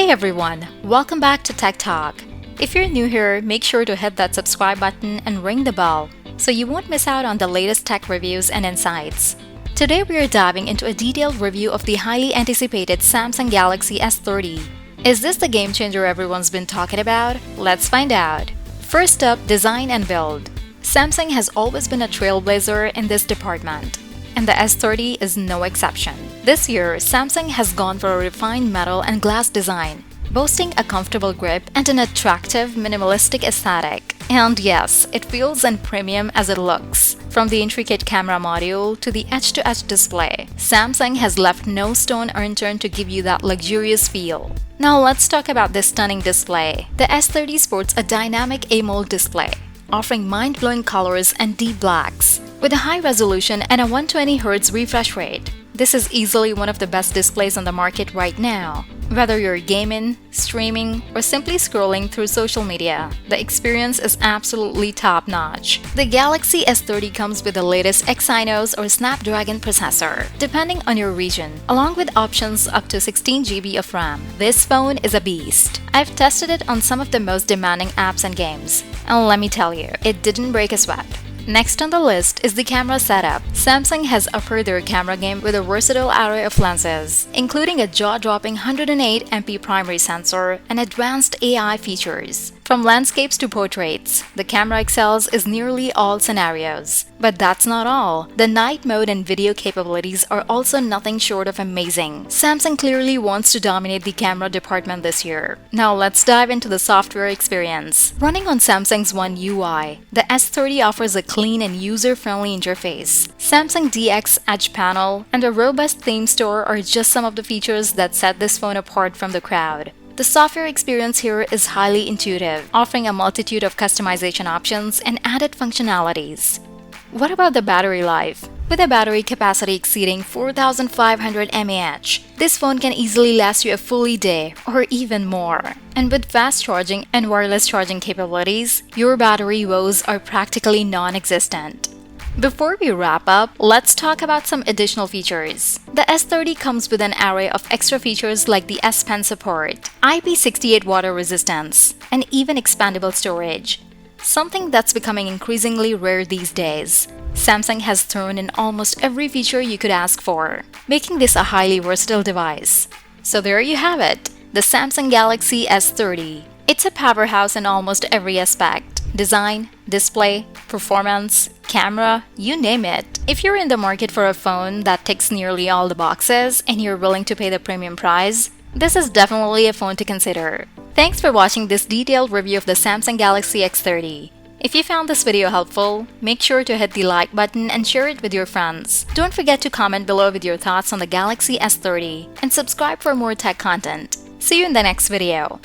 Hey everyone, welcome back to Tech Talk. If you're new here, make sure to hit that subscribe button and ring the bell so you won't miss out on the latest tech reviews and insights. Today we are diving into a detailed review of the highly anticipated Samsung Galaxy S30. Is this the game changer everyone's been talking about? Let's find out. First up, design and build. Samsung has always been a trailblazer in this department, and the S30 is no exception. This year, Samsung has gone for a refined metal and glass design, boasting a comfortable grip and an attractive, minimalistic aesthetic. And yes, it feels as premium as it looks. From the intricate camera module to the edge-to-edge display, Samsung has left no stone unturned to give you that luxurious feel. Now let's talk about this stunning display. The S30 sports a dynamic AMOLED display, offering mind-blowing colors and deep blacks. With a high resolution and a 120Hz refresh rate, this is easily one of the best displays on the market right now. Whether you're gaming, streaming, or simply scrolling through social media, the experience is absolutely top-notch. The Galaxy S30 comes with the latest Exynos or Snapdragon processor, depending on your region, along with options up to 16GB of RAM. This phone is a beast. I've tested it on some of the most demanding apps and games, and let me tell you, it didn't break a sweat. Next on the list is the camera setup. Samsung has upped their camera game with a versatile array of lenses, including a jaw-dropping 108MP primary sensor and advanced AI features. From landscapes to portraits, the camera excels in nearly all scenarios. But that's not all. The night mode and video capabilities are also nothing short of amazing. Samsung clearly wants to dominate the camera department this year. Now let's dive into the software experience. Running on Samsung's One UI, the S30 offers a clean and user-friendly interface. Samsung DX Edge Panel and a robust theme store are just some of the features that set this phone apart from the crowd. The software experience here is highly intuitive, offering a multitude of customization options and added functionalities. What about the battery life? With a battery capacity exceeding 4,500 mAh, this phone can easily last you a fully day or even more. And with fast charging and wireless charging capabilities, your battery woes are practically non-existent. Before we wrap up, let's talk about some additional features. The S30 comes with an array of extra features like the S Pen support, IP68 water resistance, and even expandable storage, something that's becoming increasingly rare these days. Samsung has thrown in almost every feature you could ask for, making this a highly versatile device. So there you have it, the Samsung Galaxy S30. It's a powerhouse in almost every aspect. Design, display, performance, camera, you name it. If you're in the market for a phone that ticks nearly all the boxes and you're willing to pay the premium price, this is definitely a phone to consider. Thanks for watching this detailed review of the Samsung Galaxy S30. If you found this video helpful, make sure to hit the like button and share it with your friends. Don't forget to comment below with your thoughts on the Galaxy S30 and subscribe for more tech content. See you in the next video.